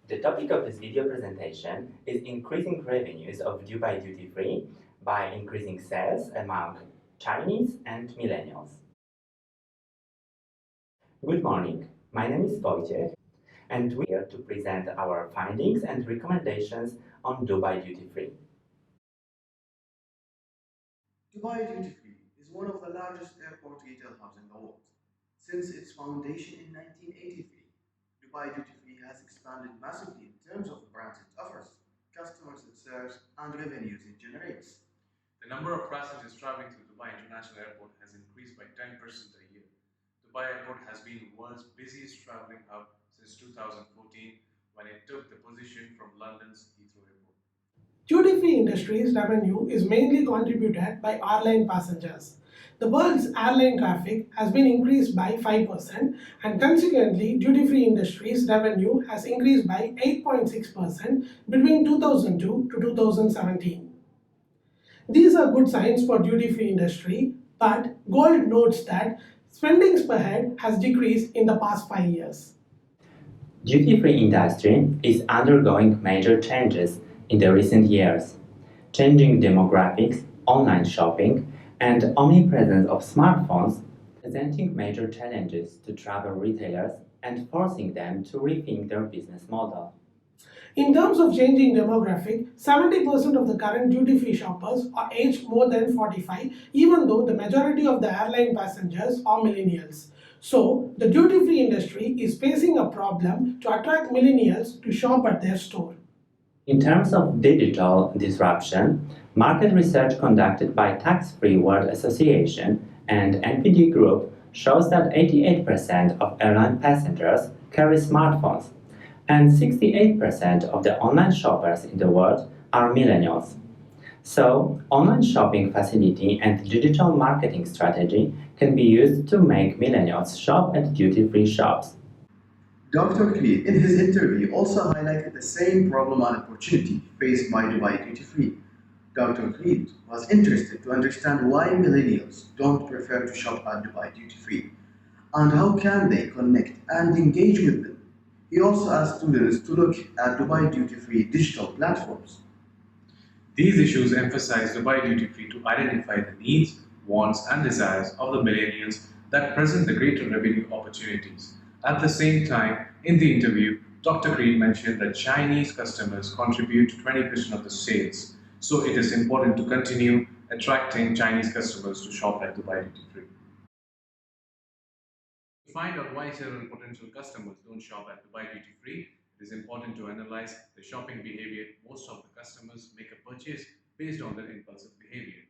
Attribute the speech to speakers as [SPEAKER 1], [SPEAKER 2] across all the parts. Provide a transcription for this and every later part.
[SPEAKER 1] The topic of this video presentation is increasing revenues of Dubai Duty Free by increasing sales among Chinese and Millennials. Good morning, my name is Wojciech and we are here to present our findings and recommendations on Dubai Duty Free.
[SPEAKER 2] Dubai Duty Free is one of the largest airport retail hubs in the world. Since its foundation in 1983, Dubai Duty Free has expanded massively in terms of the brands it offers, customers it serves, and revenues it generates.
[SPEAKER 3] The number of passengers traveling through Dubai International Airport has increased by 10% a year. Dubai Airport has been the world's busiest traveling hub since 2014 when it took the position from London's Heathrow Airport.
[SPEAKER 4] Duty-free industry's revenue is mainly contributed by airline passengers. The world's airline traffic has been increased by 5% and consequently duty-free industry's revenue has increased by 8.6% between 2002 to 2017. These are good signs for duty-free industry, but Gold notes that spendings per head has decreased in the past 5 years.
[SPEAKER 1] Duty-free industry is undergoing major changes in the recent years. Changing demographics, online shopping, and omnipresence of smartphones presenting major challenges to travel retailers and forcing them to rethink their business model.
[SPEAKER 4] In terms of changing demographic, 70% of the current duty-free shoppers are aged more than 45, even though the majority of the airline passengers are millennials. So, the duty-free industry is facing a problem to attract millennials to shop at their store.
[SPEAKER 1] In terms of digital disruption, market research conducted by Tax Free World Association and NPD Group shows that 88% of airline passengers carry smartphones, and 68% of the online shoppers in the world are millennials. So, online shopping facility and digital marketing strategy can be used to make millennials shop at duty-free shops.
[SPEAKER 2] Dr. Creed, in his interview, also highlighted the same problem and opportunity faced by Dubai Duty Free. Dr. Creed was interested to understand why millennials don't prefer to shop at Dubai Duty Free and how can they connect and engage with them. He also asked students to look at Dubai Duty Free digital platforms.
[SPEAKER 3] These issues emphasize Dubai Duty Free to identify the needs, wants, and desires of the millennials that present the greater revenue opportunities. At the same time, in the interview, Dr. Creed mentioned that Chinese customers contribute to 20% of the sales, so it is important to continue attracting Chinese customers to shop at Dubai Duty Free. To find out why several potential customers don't shop at Dubai Duty Free, it is important to analyze the shopping behavior. Most of the customers make a purchase based on their impulsive behavior.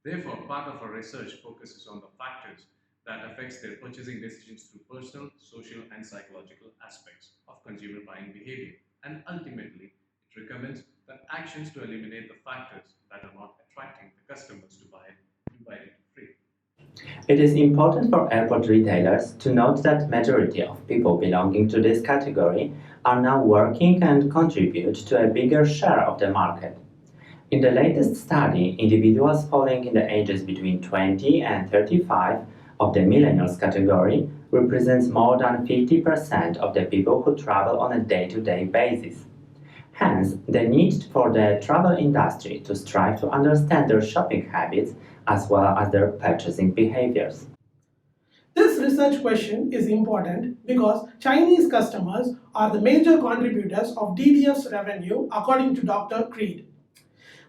[SPEAKER 3] Therefore, part of our research focuses on the factors that affects their purchasing decisions through personal, social, and psychological aspects of consumer buying behavior. And ultimately, it recommends the actions to eliminate the factors that are not attracting the customers to buy it free.
[SPEAKER 1] It is important for airport retailers to note that majority of people belonging to this category are now working and contribute to a bigger share of the market. In the latest study, individuals falling in the ages between 20 and 35 of the millennials category represents more than 50% of the people who travel on a day-to-day basis. Hence, the need for the travel industry to strive to understand their shopping habits as well as their purchasing behaviors.
[SPEAKER 4] This research question is important because Chinese customers are the major contributors of DDF's revenue according to Dr. Creed.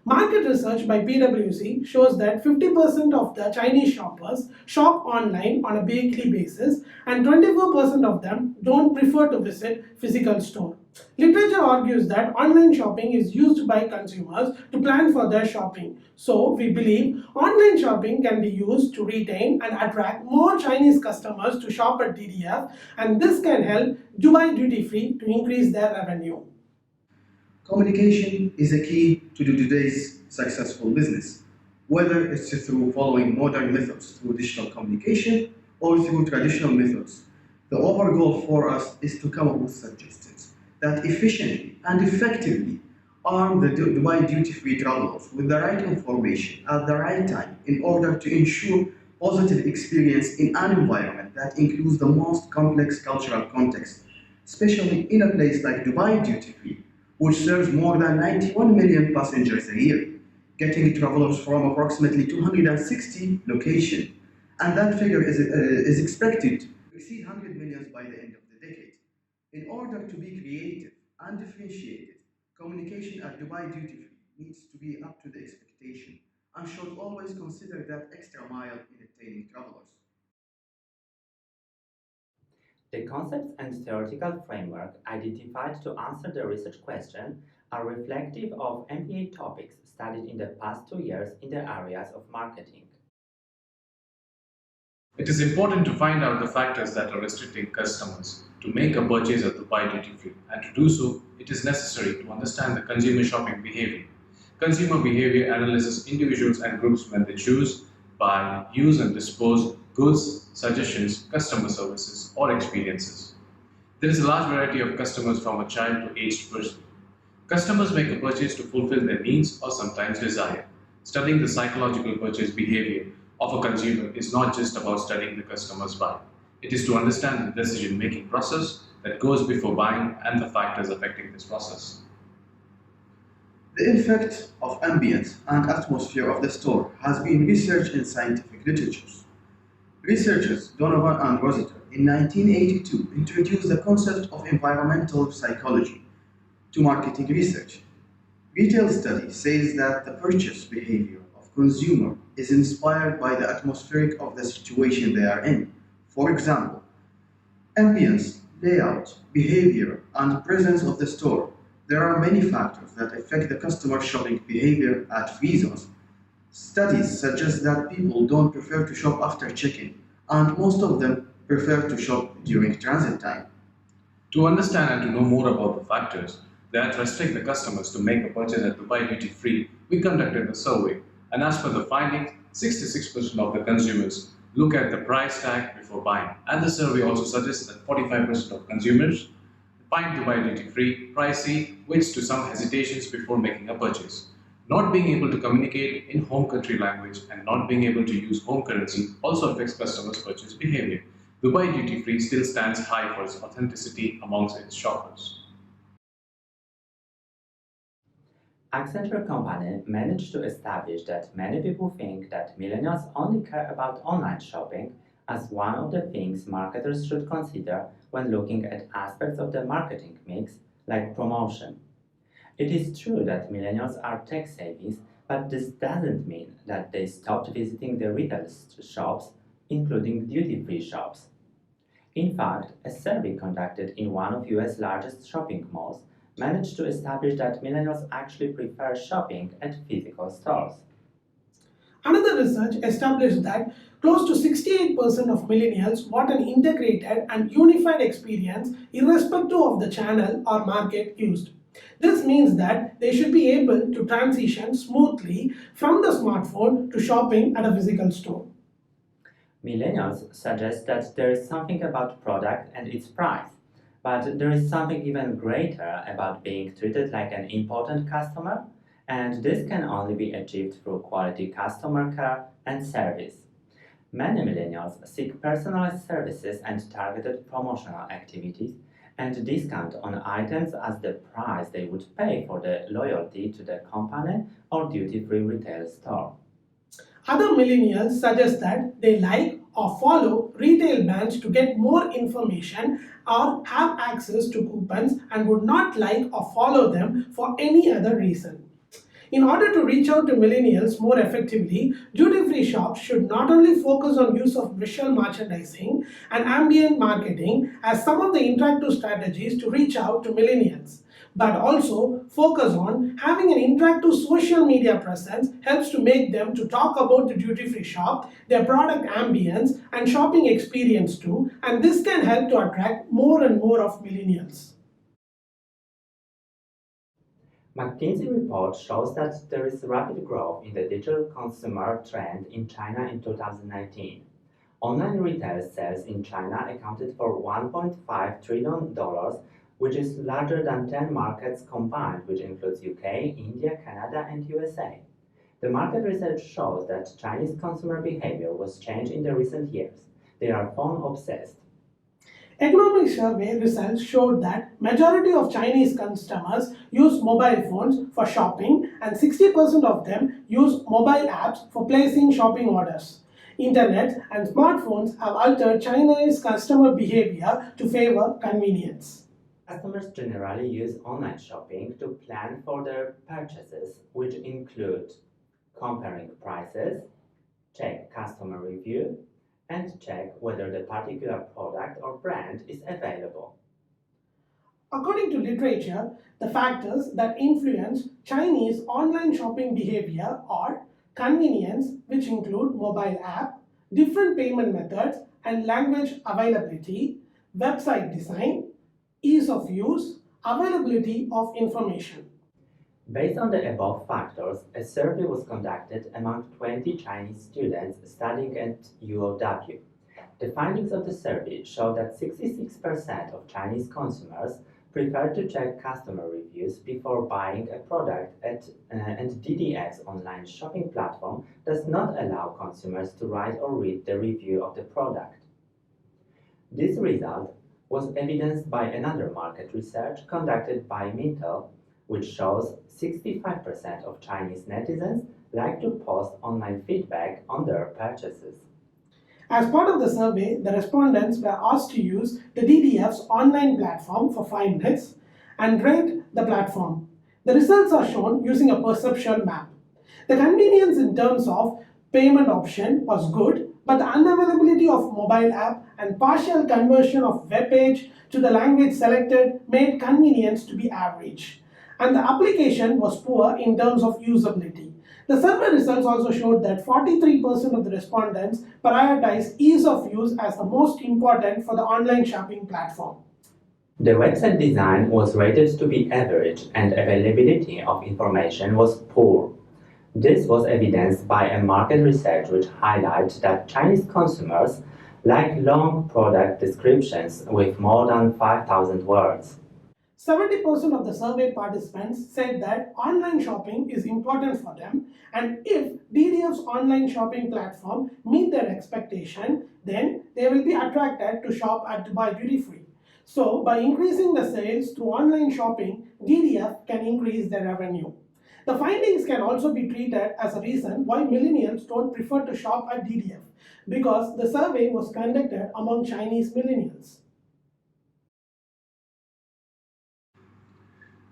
[SPEAKER 4] Market research by PwC shows that 50% of the Chinese shoppers shop online on a weekly basis and 24% of them don't prefer to visit physical store. Literature argues that online shopping is used by consumers to plan for their shopping. So we believe online shopping can be used to retain and attract more Chinese customers to shop at DDF, and this can help Dubai Duty Free to increase their revenue.
[SPEAKER 2] Communication is a key to today's successful business, whether it's through following modern methods through digital communication or through traditional methods. The overall goal for us is to come up with suggestions that efficiently and effectively arm the Dubai duty-free travelers with the right information at the right time in order to ensure positive experience in an environment that includes the most complex cultural context especially in a place like Dubai duty free, which serves more than 91 million passengers a year, getting travelers from approximately 260 locations. And that figure is expected to exceed 100 millions by the end of the decade. In order to be creative and differentiated, communication at Dubai duty free needs to be up to the expectation and should always consider that extra mile in obtaining travelers.
[SPEAKER 1] The concepts and theoretical framework identified to answer the research question are reflective of MBA topics studied in the past 2 years in the areas of marketing.
[SPEAKER 3] It is important to find out the factors that are restricting customers to make a purchase at Dubai duty free, and to do so, it is necessary to understand the consumer shopping behavior. Consumer behavior analyzes individuals and groups when they choose, buy, use, and dispose goods, suggestions, customer services, or experiences. There is a large variety of customers from a child to aged person. Customers make a purchase to fulfill their needs or sometimes desire. Studying the psychological purchase behavior of a consumer is not just about studying the customer's buy. It is to understand the decision-making process that goes before buying and the factors affecting this process.
[SPEAKER 2] The effect of ambience and atmosphere of the store has been researched in scientific literatures. Researchers Donovan and Rossiter in 1982 introduced the concept of environmental psychology to marketing research. Retail study says that the purchase behavior of consumer is inspired by the atmospheric of the situation they are in. For example, ambience, layout, behavior, and presence of the store. There are many factors that affect the customer shopping behavior at free zones. Studies suggest that people don't prefer to shop after check-in, and most of them prefer to shop during transit time.
[SPEAKER 3] To understand and to know more about the factors that restrict the customers to make a purchase at Dubai duty free, we conducted a survey, and as per the findings, 66% of the consumers look at the price tag before buying, and the survey also suggests that 45% of consumers find Dubai duty free pricey, which to some hesitations before making a purchase. Not being able to communicate in home country language and not being able to use home currency also affects customers' purchase behavior. Dubai duty free still stands high for its authenticity amongst its shoppers.
[SPEAKER 1] Accenture company managed to establish that many people think that millennials only care about online shopping as one of the things marketers should consider when looking at aspects of the marketing mix, like promotion. It is true that millennials are tech savvy, but this doesn't mean that they stopped visiting the retail shops, including duty-free shops. In fact, a survey conducted in one of US largest shopping malls managed to establish that millennials actually prefer shopping at physical stores.
[SPEAKER 4] Another research established that close to 68% of millennials want an integrated and unified experience irrespective of the channel or market used. This means that they should be able to transition smoothly from the smartphone to shopping at a physical store.
[SPEAKER 1] Millennials suggest that there is something about product and its price, but there is something even greater about being treated like an important customer, and this can only be achieved through quality customer care and service. Many millennials seek personalized services and targeted promotional activities, and discount on items as the price they would pay for the loyalty to the company or duty-free retail store.
[SPEAKER 4] Other millennials suggest that they like or follow retail brands to get more information or have access to coupons and would not like or follow them for any other reason. In order to reach out to millennials more effectively, duty-free shops should not only focus on use of visual merchandising and ambient marketing as some of the interactive strategies to reach out to millennials, but also focus on having an interactive social media presence helps to make them to talk about the duty-free shop, their product ambience and shopping experience too, and this can help to attract more and more of millennials.
[SPEAKER 1] McKinsey report shows that there is rapid growth in the digital consumer trend in China in 2019. Online retail sales in China accounted for $1.5 trillion, which is larger than 10 markets combined, which includes UK, India, Canada, and USA. The market research shows that Chinese consumer behavior was changed in the recent years. They are phone obsessed.
[SPEAKER 4] Economic survey results showed that majority of Chinese customers use mobile phones for shopping and 60% of them use mobile apps for placing shopping orders. Internet and smartphones have altered Chinese customer behavior to favor convenience.
[SPEAKER 1] Customers generally use online shopping to plan for their purchases, which include comparing prices, check customer review, and check whether the particular product or brand is available.
[SPEAKER 4] According to literature, the factors that influence Chinese online shopping behavior are convenience, which include mobile app, different payment methods, and language availability, website design, ease of use, availability of information.
[SPEAKER 1] Based on the above factors, a survey was conducted among 20 Chinese students studying at UOW. The findings of the survey show that 66% of Chinese consumers prefer to check customer reviews before buying a product and DDF's online shopping platform does not allow consumers to write or read the review of the product. This result was evidenced by another market research conducted by Mintel, which shows 65% of Chinese netizens like to post online feedback on their purchases.
[SPEAKER 4] As part of the survey, the respondents were asked to use the DDF's online platform for 5 minutes and rate the platform. The results are shown using a perception map. The convenience in terms of payment option was good, but the unavailability of mobile app and partial conversion of web page to the language selected made convenience to be average. And the application was poor in terms of usability. The survey results also showed that 43% of the respondents prioritized ease of use as the most important for the online shopping platform.
[SPEAKER 1] The website design was rated to be average and availability of information was poor. This was evidenced by a market research which highlighted that Chinese consumers like long product descriptions with more than 5,000 words.
[SPEAKER 4] 70% of the survey participants said that online shopping is important for them, and if DDF's online shopping platform meet their expectation, then they will be attracted to shop at Dubai Duty Free. So, by increasing the sales through online shopping, DDF can increase their revenue. The findings can also be treated as a reason why millennials don't prefer to shop at DDF, because the survey was conducted among Chinese millennials.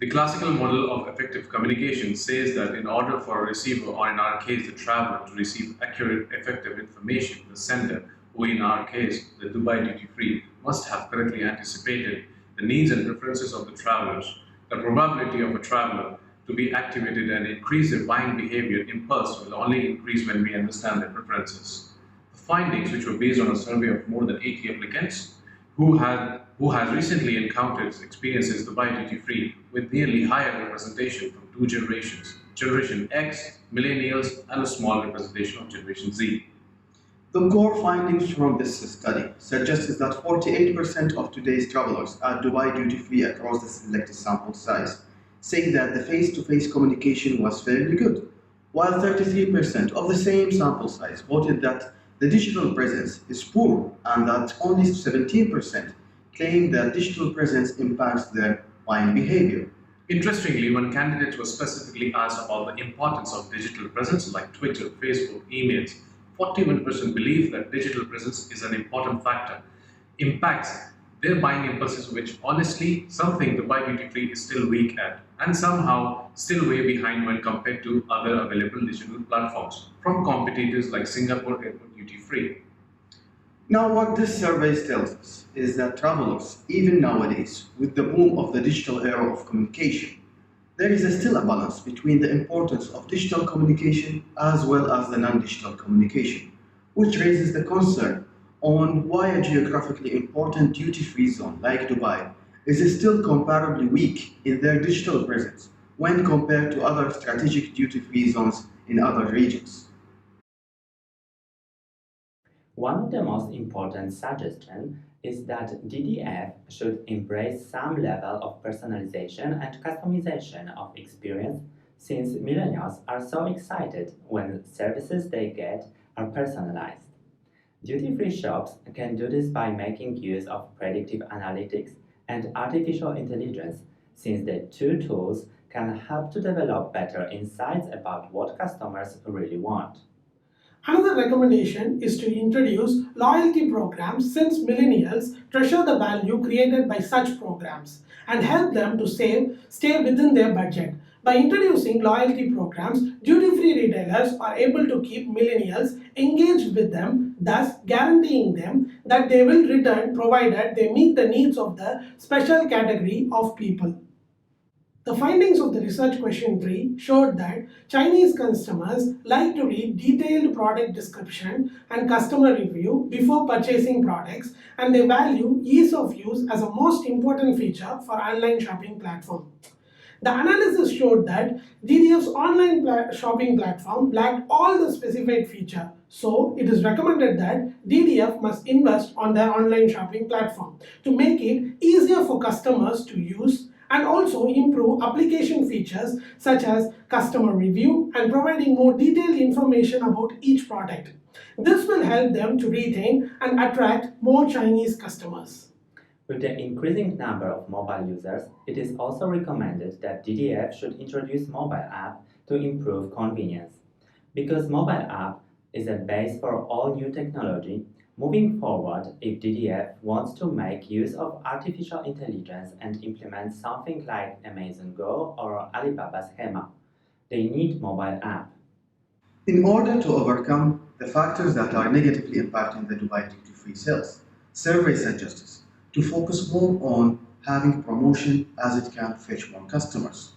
[SPEAKER 3] The classical model of effective communication says that in order for a receiver, or in our case, the traveler, to receive accurate, effective information, the sender, who in our case, the Dubai Duty Free, must have correctly anticipated the needs and preferences of the travelers. The probability of a traveler to be activated and increase their buying behavior impulse will only increase when we understand their preferences. The findings, which were based on a survey of more than 80 applicants who has recently encountered experiences Dubai Duty Free with nearly higher representation from 2 generations, Generation X, Millennials, and a small representation of Generation Z.
[SPEAKER 2] The core findings from this study suggests that 48% of today's travelers are Dubai duty free across the selected sample size, saying that the face-to-face communication was fairly good, while 33% of the same sample size voted that the digital presence is poor and that only 17% claim that digital presence impacts their buying behavior.
[SPEAKER 3] Interestingly, when candidates were specifically asked about the importance of digital presence like Twitter, Facebook, emails, 41% believe that digital presence is an important factor, impacts their buying impulses, which honestly, something Dubai Duty Free is still weak at, and somehow still way behind when compared to other available digital platforms from competitors like Singapore Airport Duty Free.
[SPEAKER 2] Now, what this survey tells us is that travelers, even nowadays, with the boom of the digital era of communication, there is still a balance between the importance of digital communication as well as the non-digital communication, which raises the concern on why a geographically important duty-free zone like Dubai is still comparably weak in their digital presence when compared to other strategic duty-free zones in other regions.
[SPEAKER 1] One of the most important suggestions is that DDF should embrace some level of personalization and customization of experience, since millennials are so excited when services they get are personalized. Duty-free shops can do this by making use of predictive analytics and artificial intelligence, since the two tools can help to develop better insights about what customers really want.
[SPEAKER 4] Another recommendation is to introduce loyalty programs since millennials treasure the value created by such programs and help them to stay within their budget. By introducing loyalty programs, duty free retailers are able to keep millennials engaged with them, thus guaranteeing them that they will return provided they meet the needs of the special category of people. The findings of the research question 3 showed that Chinese customers like to read detailed product description and customer review before purchasing products, and they value ease of use as a most important feature for online shopping platform. The analysis showed that DDF's online shopping platform lacked all the specified feature. So it is recommended that DDF must invest on their online shopping platform to make it easier for customers to use and also improve application features such as customer review and providing more detailed information about each product. This will help them to retain and attract more Chinese customers.
[SPEAKER 1] With the increasing number of mobile users, it is also recommended that DDF should introduce mobile app to improve convenience. Because mobile app is a base for all new technology, moving forward, if DDF wants to make use of artificial intelligence and implement something like Amazon Go or Alibaba's Hema, they need mobile app.
[SPEAKER 2] In order to overcome the factors that are negatively impacting the Dubai duty-free sales, surveys suggest us to focus more on having promotion as it can fetch more customers.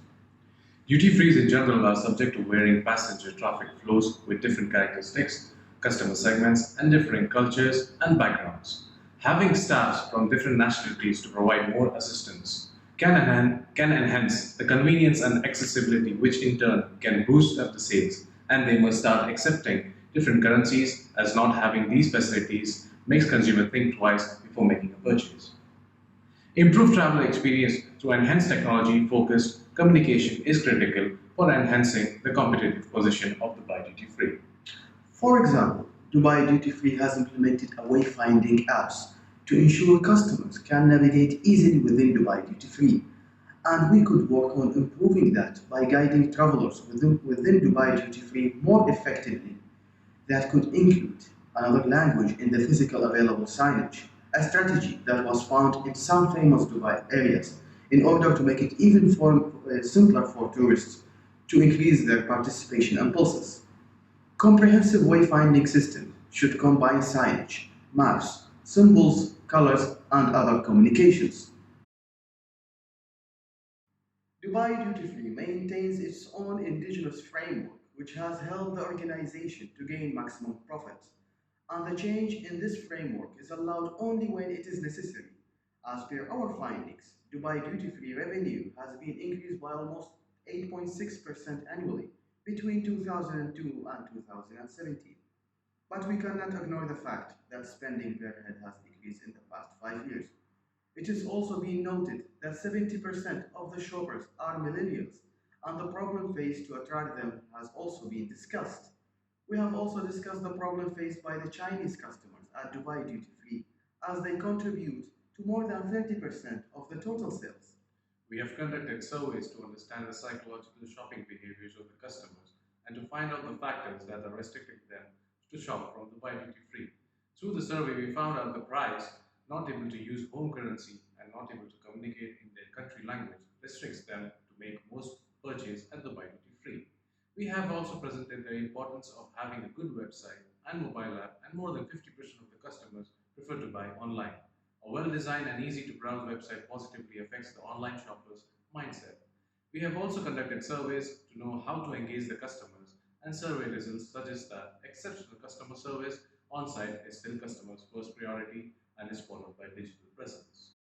[SPEAKER 3] Duty frees in general are subject to varying passenger traffic flows with different characteristics, customer segments, and differing cultures and backgrounds. Having staffs from different nationalities to provide more assistance can enhance the convenience and accessibility, which in turn can boost up the sales. And they must start accepting different currencies, as not having these facilities makes consumer think twice before making a purchase. Improved travel experience through enhanced technology focused communication is critical for enhancing the competitive position of the buy duty free.
[SPEAKER 2] For example, Dubai Duty Free has implemented a wayfinding apps to ensure customers can navigate easily within Dubai Duty Free. And we could work on improving that by guiding travelers within Dubai Duty Free more effectively. That could include another language in the physical available signage, a strategy that was found in some famous Dubai areas in order to make it even simpler for tourists to increase their participation and pulses. Comprehensive wayfinding system should combine signage, maps, symbols, colors, and other communications. Dubai Duty Free maintains its own indigenous framework, which has helped the organization to gain maximum profit. And the change in this framework is allowed only when it is necessary. As per our findings, Dubai Duty Free revenue has been increased by almost 8.6% annually between 2002 and 2017. But we cannot ignore the fact that spending per head has decreased in the past 5 years. It is also been noted that 70% of the shoppers are millennials, and the problem faced to attract them has also been discussed. We have also discussed the problem faced by the Chinese customers at Dubai Duty Free, as they contribute to more than 30% of the total sales.
[SPEAKER 3] We have conducted surveys to understand the psychological shopping behaviors of the customers and to find out the factors that are restricting them to shop from the buy duty free. Through the survey, we found out the price, not able to use home currency and not able to communicate in their country language, restricts them to make most purchase at the buy duty free. We have also presented the importance of having a good website and mobile app, and more than 50% of the customers prefer to buy online. A well designed and easy to browse website positively affects the online shopper's mindset. We have also conducted surveys to know how to engage the customers, and survey results suggest that exceptional customer service on site is still customers' first priority and is followed by digital presence.